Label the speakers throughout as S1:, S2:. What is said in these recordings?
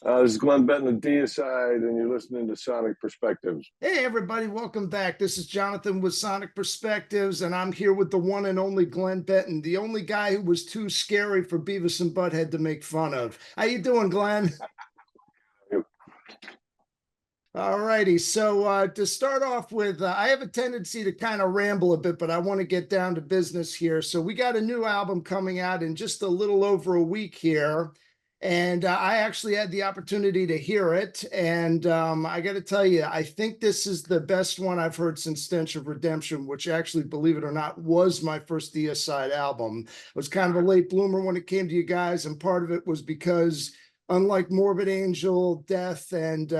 S1: This is Glen Benton of DEICIDE, and you're listening to Sonic Perspectives.
S2: Hey, everybody, welcome back. This is Jonathan with Sonic Perspectives, and I'm here with the one and only Glen Benton, the only guy who was too scary for Beavis and Butthead to make fun of. How you doing, Glenn? All righty. So to start off with, I have a tendency to kind of ramble a bit, but I want to get down to business here. So we got a new album coming out in just a little over a week here. And I actually had the opportunity to hear it. And I got to tell you, I think this is the best one I've heard since Stench of Redemption, which actually, believe it or not, was my first Deicide album. I was kind of a late bloomer when it came to you guys. And part of it was because unlike Morbid Angel, Death, and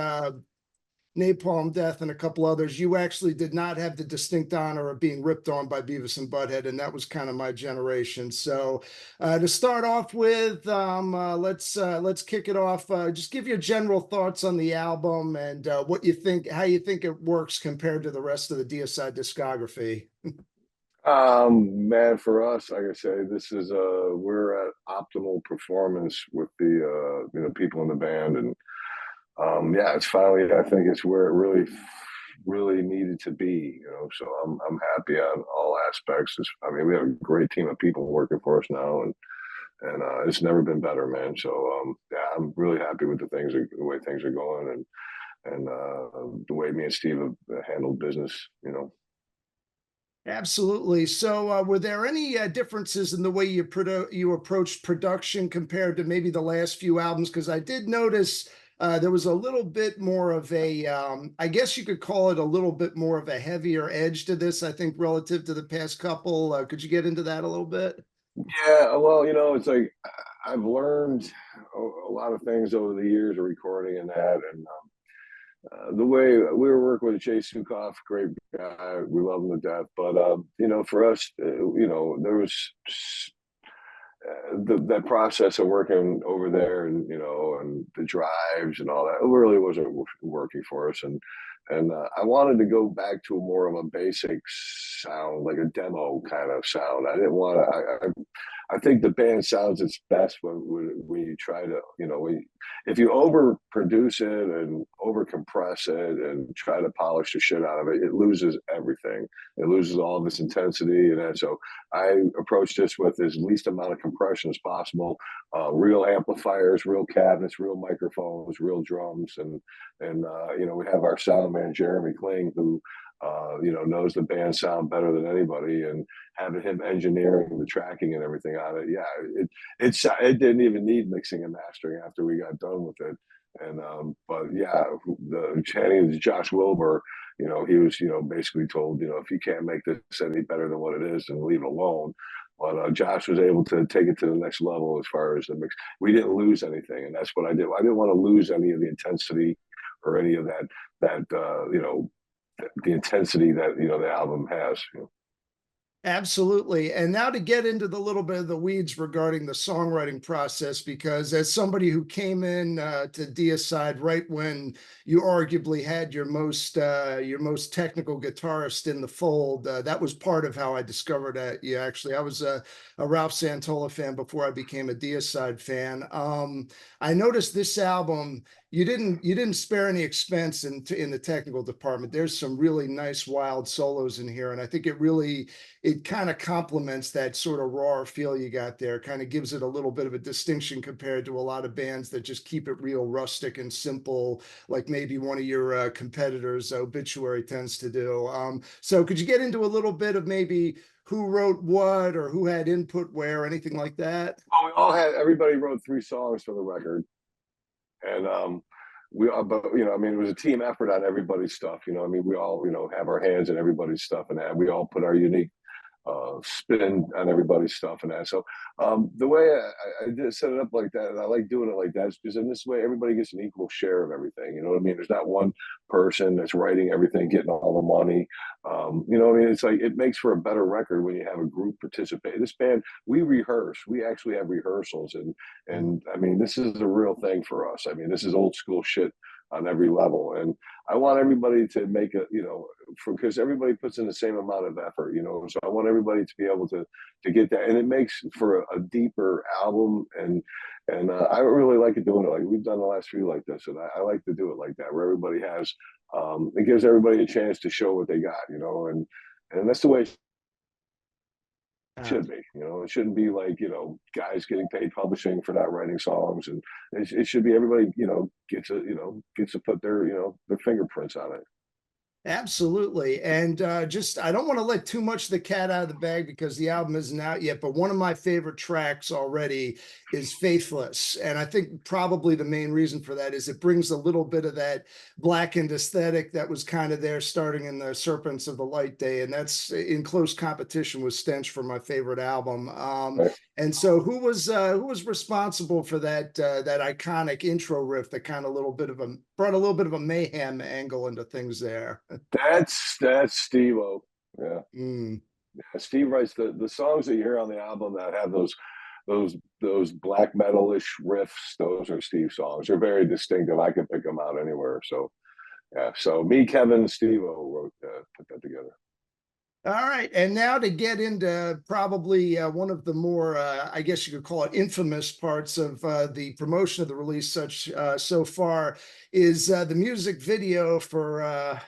S2: Napalm Death and a couple others, you actually did not have the distinct honor of being ripped on by Beavis and Butthead, and that was kind of my generation. So to start off with, let's kick it off. Just give your general thoughts on the album and what you think, how you think it works compared to the rest of the Deicide discography.
S1: Man, for us, like I say, this is we're at optimal performance with the people in the band, and yeah, it's finally, I think it's where it really needed to be. So I'm happy on all aspects. I mean, we have a great team of people working for us now, and it's never been better, man. So yeah, I'm really happy with the way things are going, and the way me and Steve have handled business.
S2: Absolutely. So, were there any differences in the way you approached production compared to maybe the last few albums? Because I did notice there was a little bit more of a, I guess you could call it a little bit more of a heavier edge to this, I think, relative to the past couple. Could you get into that a little bit?
S1: Yeah, well, it's like I've learned a lot of things over the years of recording and that, and the way we were working with Jay Sukoff, great guy, we love him to death. But for us, there was that process of working over there, and the drives and all that. It really wasn't working for us, and I wanted to go back to more of a basic sound, like a demo kind of sound. I didn't want to. I think the band sounds its best when you try to, if you overproduce it and over compress it and try to polish the shit out of it, it loses everything. It loses all of its intensity. And so I approached this with as least amount of compression as possible, real amplifiers, real cabinets, real microphones, real drums. And we have our sound man, Jeremy Kling, who, knows the band sound better than anybody, and having him engineering the tracking and everything on it. Yeah, it didn't even need mixing and mastering after we got done with it. And but yeah, the chanting to Josh Wilbur, he was basically told, if you can't make this any better than what it is, then leave it alone. But Josh was able to take it to the next level as far as the mix. We didn't lose anything, and that's what I did. I didn't want to lose any of the intensity or any of that the intensity that the album has.
S2: Absolutely. And now to get into the little bit of the weeds regarding the songwriting process, because as somebody who came in to Deicide right when you arguably had your most technical guitarist in the fold, that was part of how I discovered you. Actually, I was a Ralph Santola fan before I became a Deicide fan. I noticed this album. You didn't spare any expense in the technical department. There's some really nice wild solos in here, and I think it kind of complements that sort of raw feel you got there. Kind of gives it a little bit of a distinction compared to a lot of bands that just keep it real rustic and simple, like maybe one of your competitors, Obituary, tends to do. So could you get into a little bit of maybe who wrote what or who had input where, anything like that?
S1: Well, everybody wrote 3 songs for the record, and but I mean, it was a team effort on everybody's stuff. I mean, we all have our hands in everybody's stuff, and that we all put our unique spin on everybody's stuff and that. So the way I did set it up like that, and I like doing it like that, is because in this way everybody gets an equal share of everything. You know what I mean? There's not one person that's writing everything, getting all the money. You know what I mean? It's like it makes for a better record when you have a group participate. This band, we rehearse. We actually have rehearsals, and I mean, this is a real thing for us. I mean, this is old school shit. on every level. And I want everybody to make a, because everybody puts in the same amount of effort, so I want everybody to be able to get that, and it makes for a deeper album. And I really like it doing it like we've done the last few like this, and I like to do it like that, where everybody has, it gives everybody a chance to show what they got, and that's the way it should be. It shouldn't be like, guys getting paid publishing for not writing songs, and it should be everybody, gets to put their, their fingerprints on it.
S2: Absolutely. And just, I don't want to let too much of the cat out of the bag because the album isn't out yet, but one of my favorite tracks already is Faithless. And I think probably the main reason for that is it brings a little bit of that blackened aesthetic that was kind of there starting in the Serpents of the Light Day. And that's in close competition with Stench for my favorite album.
S1: Right.
S2: And so who was responsible for that that iconic intro riff that kind of brought a little bit of a mayhem angle into things there?
S1: That's Steve-O. Yeah.
S2: Mm.
S1: Yeah. Steve writes the songs that you hear on the album that have those black metal-ish riffs. Those are Steve songs. They're very distinctive. I can pick them out anywhere. So yeah. So me, Kevin, Steve-O put that together.
S2: All right, and now to get into probably one of the more, I guess you could call it infamous parts of the promotion of the release so far is the music video for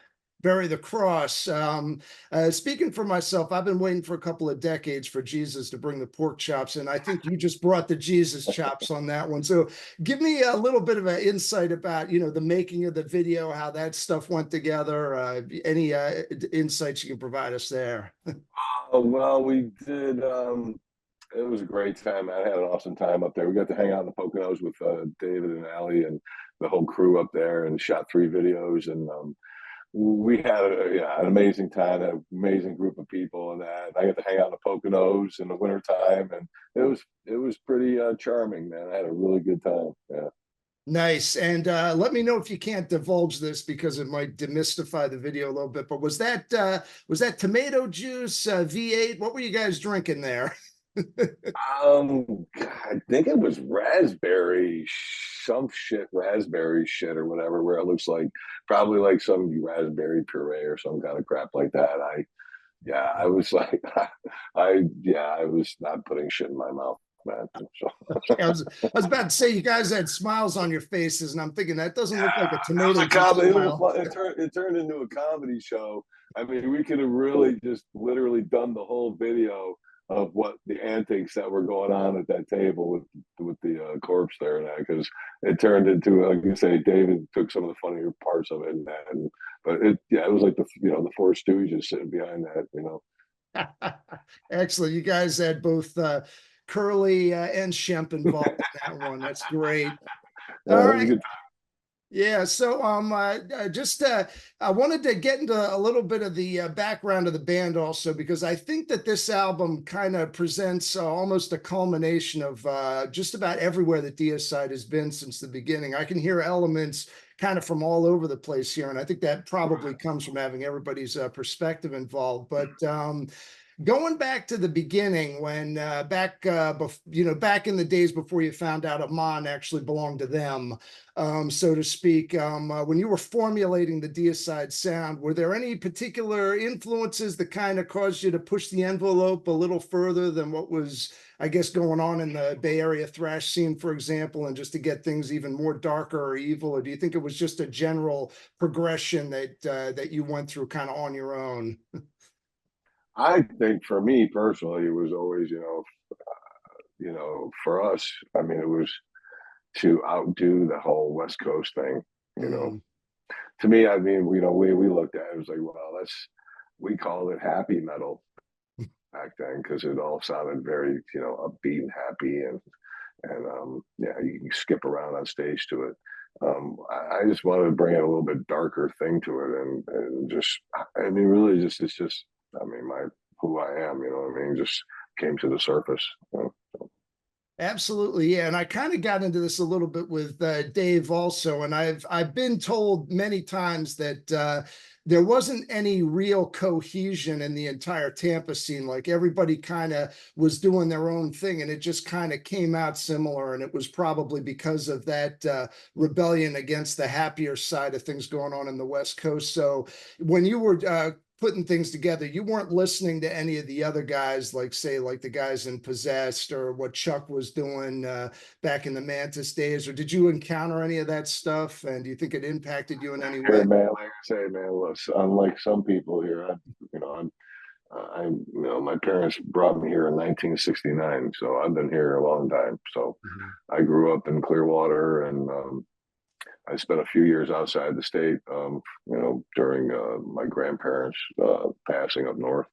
S2: Bury the Cross. Speaking for myself, I've been waiting for a couple of decades for Jesus to bring the pork chops, and I think you just brought the Jesus chops on that one. So give me a little bit of an insight about, the making of the video, how that stuff went together, any insights you can provide us there.
S1: Well, we did. It was a great time. I had an awesome time up there. We got to hang out in the Poconos with David and Allie and the whole crew up there, and shot 3 videos. And we had an amazing time, an amazing group of people, and that I got to hang out in the Poconos in the wintertime, and it was pretty charming, man. I had a really good time. Yeah.
S2: Nice. And let me know if you can't divulge this because it might demystify the video a little bit. But was that tomato juice, V8? What were you guys drinking there?
S1: I think it was raspberry, some shit, raspberry shit or whatever, where it looks like probably like some raspberry puree or some kind of crap like that. I was like, I was not putting shit in my mouth, man. So.
S2: Okay, I was about to say you guys had smiles on your faces, and I'm thinking that doesn't look like a tomato
S1: It was a comedy.
S2: smile.
S1: It turned into a comedy show. I mean, we could have really just literally done the whole video of what the antics that were going on at that table with the corpse there, and that, because it turned into, like you say, David took some of the funnier parts of it, but it was like the Four Stooges sitting behind that.
S2: Excellent. You guys had both Curly and Shemp involved in that one. That's great. All right. Yeah, so I wanted to get into a little bit of the background of the band also, because I think that this album kind of presents almost a culmination of just about everywhere that DEICIDE has been since the beginning. I can hear elements kind of from all over the place here, and I think that probably comes from having everybody's perspective involved. But going back to the beginning, when back in the days before you found out Amon actually belonged to them, so to speak, when you were formulating the DEICIDE sound, were there any particular influences that kind of caused you to push the envelope a little further than what was, I guess, going on in the Bay Area thrash scene, for example, and just to get things even more darker or evil? Or do you think it was just a general progression that you went through kind of on your own?
S1: I think for me personally, it was always, for us, I mean, it was to outdo the whole West Coast thing,
S2: Mm.
S1: To me, I mean, we looked at it, it was like, well, we called it happy metal back then because it all sounded very, upbeat and happy, and you can skip around on stage to it. I just wanted to bring in a little bit darker thing to it, and just, I mean, really, it's just, I mean, who I am, just came to the surface.
S2: Absolutely, yeah, and I kind of got into this a little bit with Dave also, and I've been told many times that there wasn't any real cohesion in the entire Tampa scene. Like everybody kind of was doing their own thing, and it just kind of came out similar. And it was probably because of that rebellion against the happier side of things going on in the West Coast. So when you were putting things together, you weren't listening to any of the other guys, like say, like the guys in Possessed or what Chuck was doing back in the Mantis days, or did you encounter any of that stuff? And do you think it impacted you in any
S1: Here,
S2: way?
S1: man, like I say, man, look, unlike some people here, my parents brought me here in 1969, so I've been here a long time. So
S2: Mhm.
S1: I grew up in Clearwater, and I spent a few years outside the state, during my grandparents' passing up north.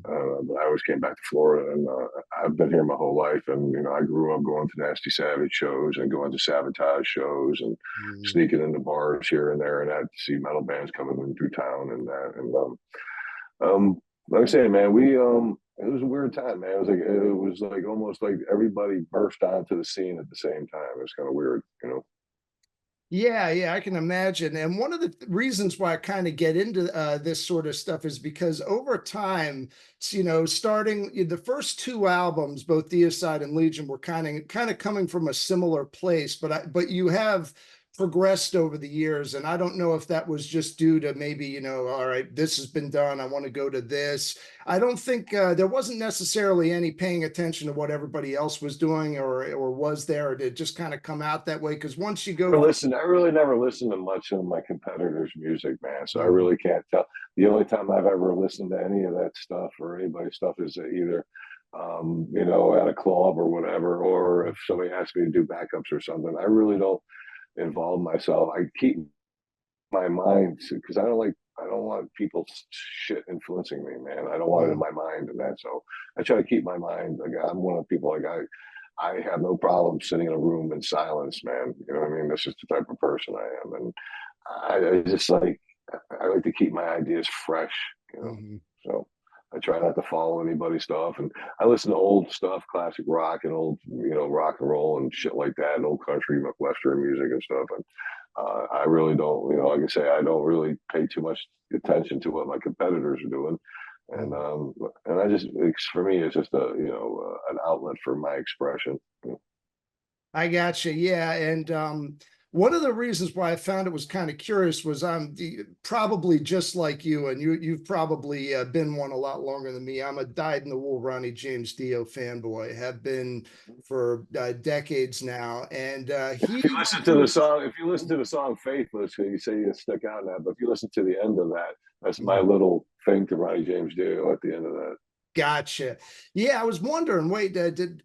S1: But I always came back to Florida, and I've been here my whole life. And I grew up going to Nasty Savage shows and going to Sabotage shows and
S2: Mhm.
S1: sneaking into bars here and there, and that to see metal bands coming in through town and that. And like I say, man, we it was a weird time, man. It was like almost like everybody burst onto the scene at the same time. It was kind of weird.
S2: Yeah, yeah, I can imagine. And one of the reasons why I kind of get into this sort of stuff is because over time, starting the first two albums, both Deicide and Legion, were kind of coming from a similar place, but you have progressed over the years, and I don't know if that was just due to maybe, all right, this has been done, I want to go to this. I don't think there wasn't necessarily any paying attention to what everybody else was doing, or was there, or did it just kind of come out that way? Because once you go through.
S1: I really never listened to much of my competitors' music, man. So I
S2: Mhm.
S1: really can't tell. The only time I've ever listened to any of that stuff or anybody's stuff is either, at a club or whatever, or if somebody asks me to do backups or something. I really don't involve myself. I keep my mind because I don't want people's shit influencing me, man. I don't want it in
S2: Mhm.
S1: my mind and that. So I try to keep my mind. Like I'm one of the people like I have no problem sitting in a room in silence, man. You know what I mean? That's just the type of person I am, and I just I like to keep my ideas fresh, you know.
S2: Mhm.
S1: So I try not to follow anybody's stuff, and I listen to old stuff, classic rock and old, rock and roll and shit like that, and old country, western music and stuff. And I really don't, like I say, I don't really pay too much attention to what my competitors are doing. And
S2: Mhm.
S1: I just, for me, it's just an outlet for my expression.
S2: I gotcha. Yeah, and one of the reasons why I found it was kind of curious was probably just like you, and you've probably been one a lot longer than me. I'm a dyed-in-the-wool Ronnie James Dio fanboy, have been for decades now, and he went through.
S1: If you listen to the song "Faithless," you say you stuck out in that, but if you listen to the end of that, that's my
S2: Mhm.
S1: little thing to Ronnie James Dio at the end of that.
S2: Gotcha. Yeah, I was wondering. Wait, did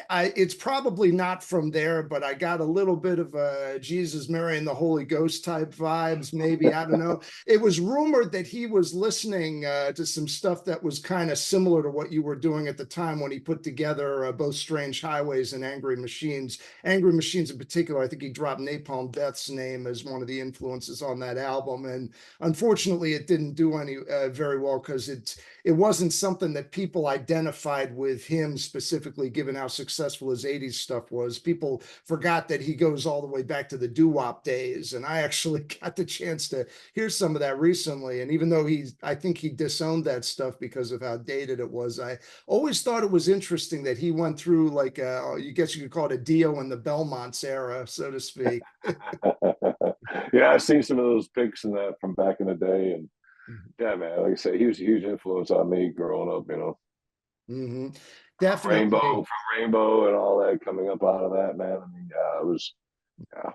S2: it's probably not from there, but I got a little bit of Jesus, Mary, and the Holy Ghost type vibes. Maybe I don't know. It was rumored that he was listening to some stuff that was kind of similar to what you were doing at the time when he put together both Strange Highways and Angry Machines. Angry Machines, in particular, I think he dropped Napalm Death's name as one of the influences on that album, and unfortunately, it didn't do any very well because it wasn't something that people identified with him specifically, given how successful his 80s stuff was. People forgot that he goes all the way back to the doo-wop days. And I actually got the chance to hear some of that recently. And even though I think he disowned that stuff because of how dated it was, I always thought it was interesting that he went through like, you guess you could call it a Dio and the Belmonts era, so to speak.
S1: Yeah, I've seen some of those pics and that from back in the day, and yeah, man, like I say, he was a huge influence on me growing up.
S2: Hmm.
S1: From Rainbow,
S2: Definitely.
S1: from Rainbow, and all that coming up out of that, man. I mean, yeah, it was, yeah,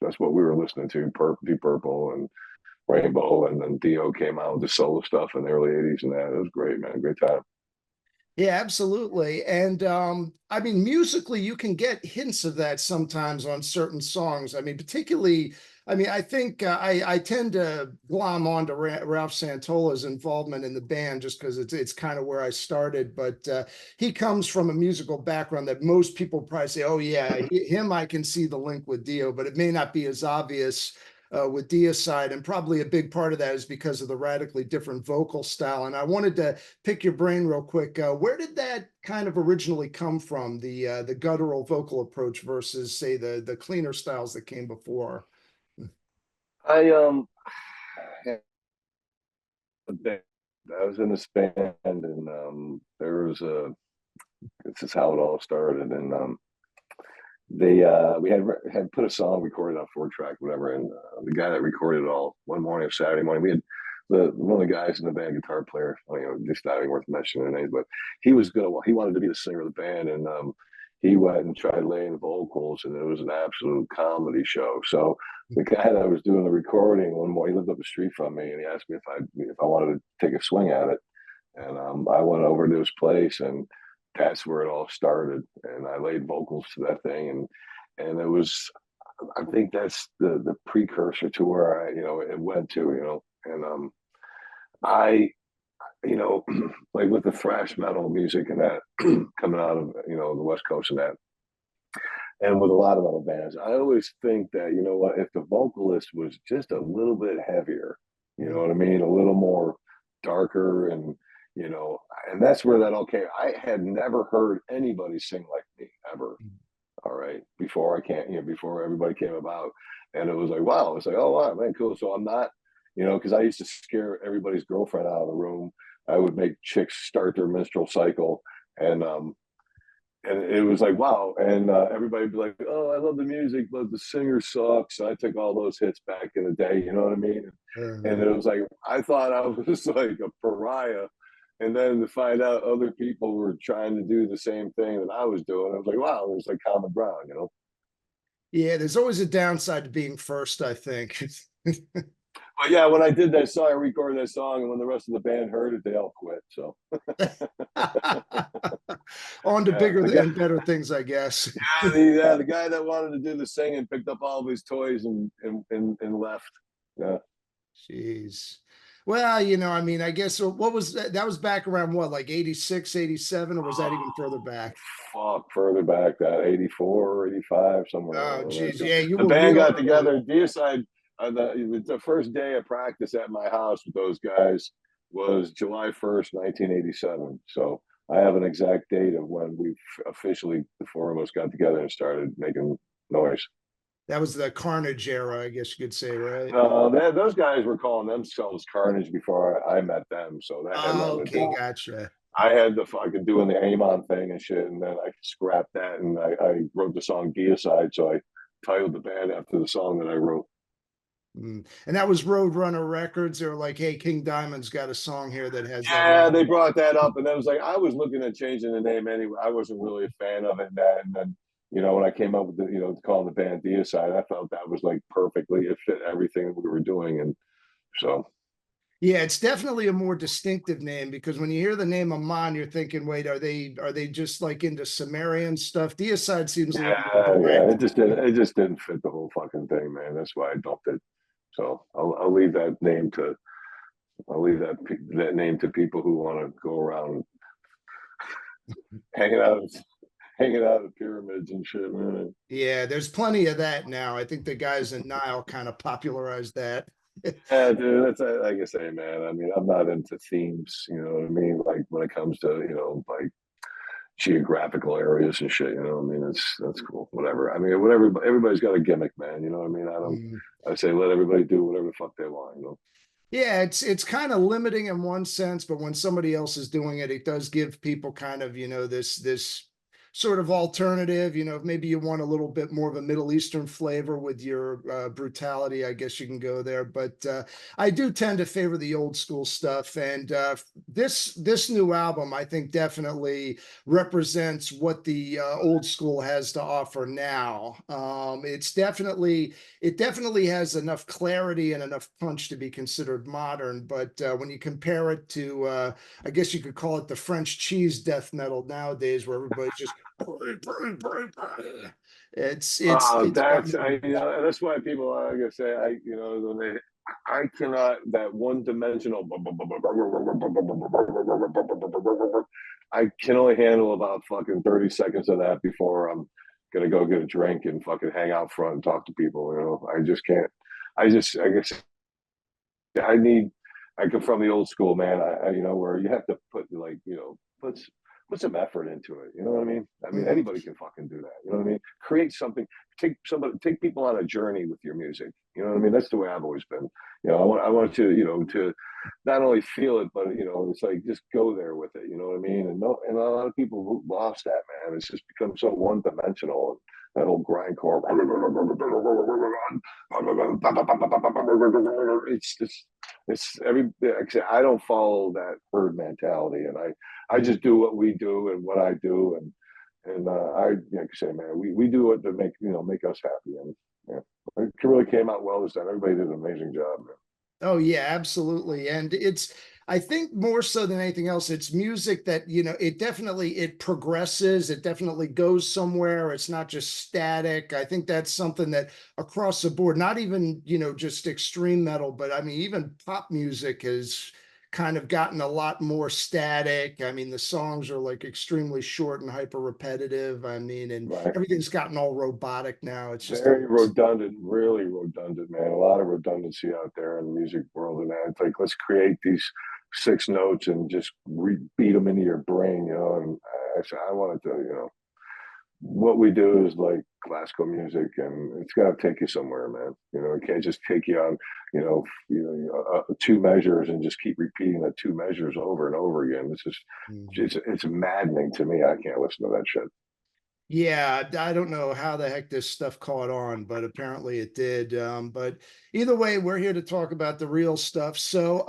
S1: that's what we were listening to, Deep Purple and Rainbow, and then Dio came out with the solo stuff in the early '80s, and that it was great, man, great time.
S2: Yeah, absolutely. And I mean, musically, you can get hints of that sometimes on certain songs. I mean, particularly, I mean, I think I tend to glom onto Ralph Santola's involvement in the band just because it's kind of where I started. But he comes from a musical background that most people probably say, "Oh yeah, him I can see the link with Dio," but it may not be as obvious with Deicide, and probably a big part of that is because of the radically different vocal style. And I wanted to pick your brain real quick. Where did that kind of originally come from? The guttural vocal approach versus, say, the cleaner styles that came before.
S1: I had a band. I was in this band, and there was a. This is how it all started, and they we had put a song recorded on 4-track, whatever, and the guy that recorded it all one morning of Saturday morning, we had one of the guys in the band, guitar player, just not even worth mentioning names, but he wanted to be the singer of the band, and he went and tried laying vocals, and it was an absolute comedy show. So the guy that was doing the recording one morning, he lived up the street from me, and he asked me if I wanted to take a swing at it, and I went over to his place, and that's where it all started. And I laid vocals to that thing, and it was, I think that's the precursor to where it went to, and I, like with the thrash metal music and that coming out of the West Coast and that, and with a lot of other bands, I always think that what, if the vocalist was just a little bit heavier, you know what I mean, a little more darker, and and that's where that all came. I had never heard anybody sing like me ever. All right, before before everybody came about, and it was like, wow, it's like, oh wow, man, cool. So I'm not, because I used to scare everybody's girlfriend out of the room. I would make chicks start their menstrual cycle, and it was like, wow, and everybody would be like, oh, I love the music, but the singer sucks. And I took all those hits back in the day, you know what I mean? And it was like, I thought I was like a pariah. And then to find out other people were trying to do the same thing that I was doing, I was like, wow, there's like common ground.
S2: Yeah, there's always a downside to being first, I think.
S1: But yeah, when I did that song, I recorded that song, and when the rest of the band heard it, they all quit. So
S2: On to
S1: yeah,
S2: bigger and better things, I guess.
S1: the guy that wanted to do the singing picked up all of his toys and left. Yeah.
S2: Jeez. Well, I mean, I guess, so what was that? That was back around what, like 86, 87, or was that even further back?
S1: Fuck, further back, that 84, 85, somewhere
S2: Oh,
S1: around there.
S2: geez. Yeah, you
S1: The
S2: were
S1: band
S2: real
S1: got
S2: early.
S1: together. Deicide, the first day of practice at my house with those guys was July 1st, 1987. So I have an exact date of when we officially, the four of us got together and started making noise.
S2: That was the Carnage era, I guess you could say, right?
S1: Those guys were calling themselves Carnage before I met them. So that had
S2: Oh,
S1: nothing to
S2: okay,
S1: do.
S2: gotcha.
S1: I had the fucking doing the Amon thing and shit, and then I scrapped that, and I wrote the song Deicide, so I titled the band after the song that I wrote.
S2: And that was Roadrunner Records. They were like, hey, King Diamond's got a song here that has that
S1: Yeah,
S2: line.
S1: they brought that up, and I was like, I was looking at changing the name anyway. I wasn't really a fan of it, and then when I came up with calling the band Deicide, I felt that was like perfectly, it fit everything we were doing, and so.
S2: Yeah, it's definitely a more distinctive name, because when you hear the name Amon, you're thinking, wait, are they just like into Sumerian stuff? Deicide seems a little more
S1: Yeah,
S2: direct.
S1: it just didn't fit the whole fucking thing, man. That's why I dumped it. So I'll leave that name to people who want to go around hanging out hanging out at pyramids and shit, man.
S2: Yeah, there's plenty of that now. I think the guys in Nile kind of popularized that.
S1: Yeah, dude, that's like I say, man. I mean, I'm not into themes, you know what I mean? Like when it comes to, like geographical areas and shit, I mean, that's cool. Whatever. I mean, whatever, everybody's got a gimmick, man. You know what I mean?
S2: Mm.
S1: I say let everybody do whatever the fuck they want.
S2: Yeah, it's kind of limiting in one sense, but when somebody else is doing it, it does give people kind of, this sort of alternative. Maybe you want a little bit more of a Middle Eastern flavor with your brutality, I guess you can go there. But I do tend to favor the old school stuff, and this new album, I think, definitely represents what the old school has to offer now. It definitely has enough clarity and enough punch to be considered modern. But when you compare it to, I guess you could call it the French cheese death metal nowadays, where everybody's just it's got
S1: That's
S2: more
S1: I
S2: punch.
S1: that's why people like I say when I cannot that one dimensional. I can only handle about fucking 30 seconds of that before I'm gonna go get a drink and fucking hang out front and talk to people. I just can't. I guess I need. I come from the old school, man. You know, where you have to put like, you know, put some effort into it. You know what I mean? I mean,
S2: Mhm.
S1: anybody can fucking do that. You know what I mean? Create something. Take people on a journey with your music. You know what I mean? That's the way I've always been. You know, I want to, you know, to not only feel it, but you know, it's like just go there with it. You know what I mean? And no, and a lot of people lost that, man. It's just become so one dimensional. That whole grindcore. It's just it's every I don't follow that herd mentality, and I
S2: Mhm.
S1: just do what we do and what I do, and I like I say, man, we do it to make, you know, make us happy, and yeah, it really came out well this time. Everybody did an amazing job, man.
S2: Oh yeah, absolutely. And it's, I think more so than anything else, it's music that, you know, it definitely, it progresses, it definitely goes somewhere. It's not just static. I think that's something that across the board, not even, you know, just extreme metal, but I mean, even pop music has kind of gotten a lot more static. I mean, the songs are like extremely short and hyper repetitive. I mean, and
S1: Right.
S2: everything's gotten all robotic now. It's just a,
S1: Very redundant, really redundant, man. A lot of redundancy out there in the music world, and it's like let's create these six notes and just beat them into your brain, you know. And I wanted to, you know, what we do is like classical music, and it's got to take you somewhere, man. You know, it can't just take you on, two measures and just keep repeating the two measures over and over again. This is,
S2: Mhm.
S1: it's maddening to me. I can't listen to that shit.
S2: Yeah, I don't know how the heck this stuff caught on, but apparently it did. But either way, we're here to talk about the real stuff. So,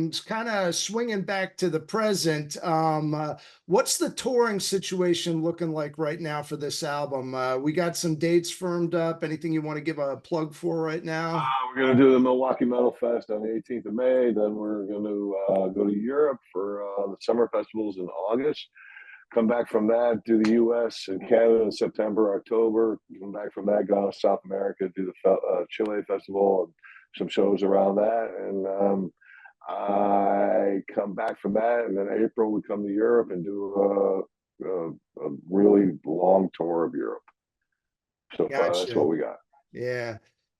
S2: it's kind of swinging back to the present. What's the touring situation looking like right now for this album? We got some dates firmed up. Anything you want to give a plug for right now?
S1: We're going to do the Milwaukee Metal Fest on the 18th of May. Then we're going to go to Europe for the summer festivals in August. Come back from that, do the U.S. and Canada in September, October. Come back from that, go to South America, do the Chile Festival and some shows around that. And I come back from that, and then April we come to Europe and do a really long tour of Europe. So that's
S2: Gotcha.
S1: what we got.
S2: Yeah.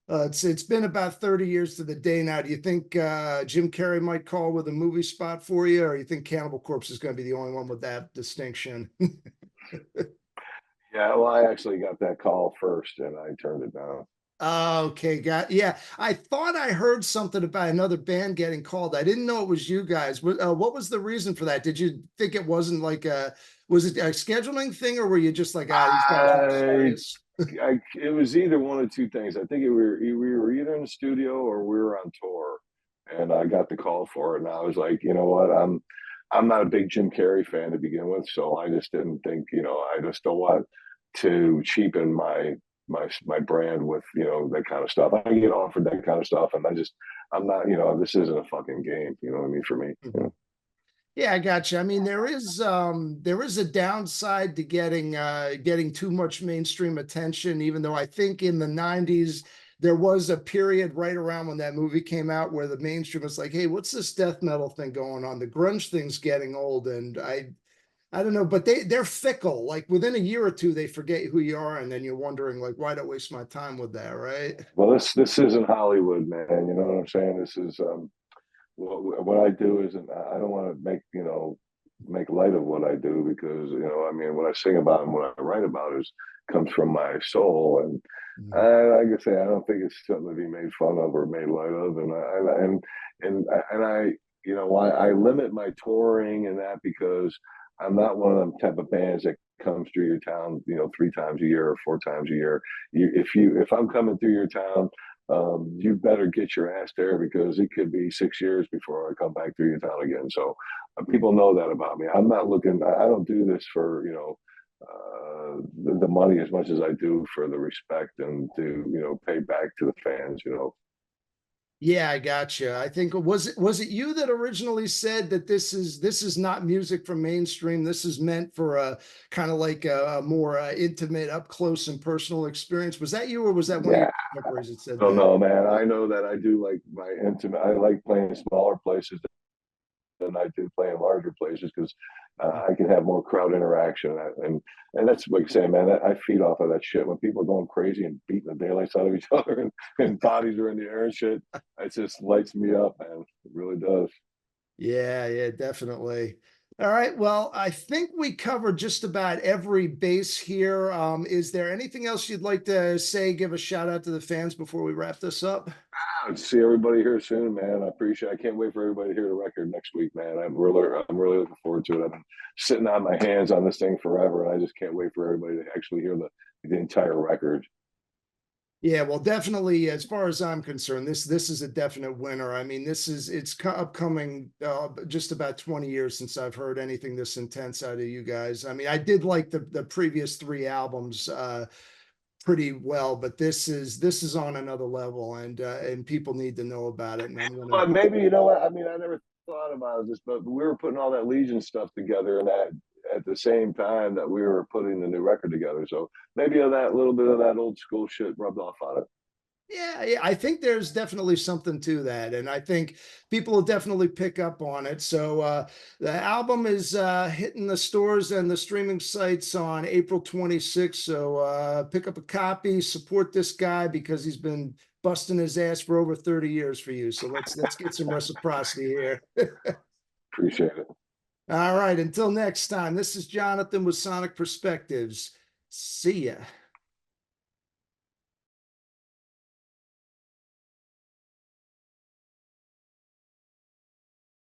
S2: It's been about 30 years to the day now. Do you think Jim Carrey might call with a movie spot for you, or you think Cannibal Corpse is going to be the only one with that distinction?
S1: Yeah, well, I actually got that call first, and I turned it down.
S2: Okay, got, yeah. I thought I heard something about another band getting called. I didn't know it was you guys. What was the reason for that? Did you think it wasn't like a, was it a scheduling thing, or were you just like, ah, these guys are
S1: I
S2: serious?
S1: it was either one of two things. I think we were either in the studio or we were on tour, and I got the call for it. And I was like, you know what, I'm not a big Jim Carrey fan to begin with, so I just didn't think, you know, I just don't want to cheapen my brand with, you know, that kind of stuff. I get offered that kind of stuff, and I'm not, you know, this isn't a fucking game. You know what I mean? For me, you
S2: Mhm.
S1: know.
S2: Yeah, I got you. I mean, there is a downside to getting too much mainstream attention, even though I think in the 90s there was a period right around when that movie came out where the mainstream was like, hey, what's this death metal thing going on? The grunge thing's getting old. And I don't know, but they're fickle. Like within a year or two, they forget who you are, and then you're wondering, like, why don't waste my time with that, right?
S1: Well, this isn't Hollywood, man. You know what I'm saying? This is what I do isn't. I don't want to make, you know, make light of what I do, because, you know, I mean, what I sing about and what I write about is comes from my soul, and
S2: Mhm.
S1: like I say, I don't think it's something to be made fun of or made light of, and I you know, I limit my touring and that because I'm not one of them type of bands that comes through your town, you know, three times a year or four times a year. If I'm coming through your town, you better get your ass there, because it could be 6 years before I come back through your town again. So people know that about me. I'm not looking. I don't do this for, you know, the money as much as I do for the respect and to, you know, pay back to the fans. You know.
S2: Yeah, I gotcha. I think was it you that originally said that this is not music for mainstream. This is meant for a kind of like a more intimate, up close and personal experience. Was that you, or was that one of your
S1: Yeah.
S2: contemporaries that
S1: I
S2: said
S1: don't
S2: that?
S1: know, man. I know that I do like my intimate. I like playing smaller places. than I do playing larger places because I can have more crowd interaction. And that's like saying, man, I feed off of that shit. When people are going crazy and beating the daylights out of each other and bodies are in the air and shit, it just lights me up, man. It really does.
S2: Yeah, yeah, definitely. All right. Well, I think we covered just about every base here. Is there anything else you'd like to say, give a shout out to the fans before we wrap this up?
S1: See everybody here soon, man. I appreciate. I can't wait for everybody to hear the record next week, man. I'm really looking forward to it. I've been sitting on my hands on this thing forever, and I just can't wait for everybody to actually hear the entire record.
S2: Yeah, well, definitely. As far as I'm concerned, this is a definite winner. I mean, upcoming just about 20 years since I've heard anything this intense out of you guys. I mean, I did like the previous three albums pretty well, but this is on another level, and people need to know about it. And I'm gonna.
S1: But maybe you know what? I mean, I never thought about this, but we were putting all that Legion stuff together, and that at the same time that we were putting the new record together. So maybe of that little bit of that old school shit rubbed off on it.
S2: Yeah, yeah, I think there's definitely something to that, and I think people will definitely pick up on it. So the album is hitting the stores and the streaming sites on April 26th. So pick up a copy, support this guy because he's been busting his ass for over 30 years for you. So let's get some reciprocity here.
S1: Appreciate it.
S2: All right, until next time. This is Jonathan with Sonic Perspectives. See ya.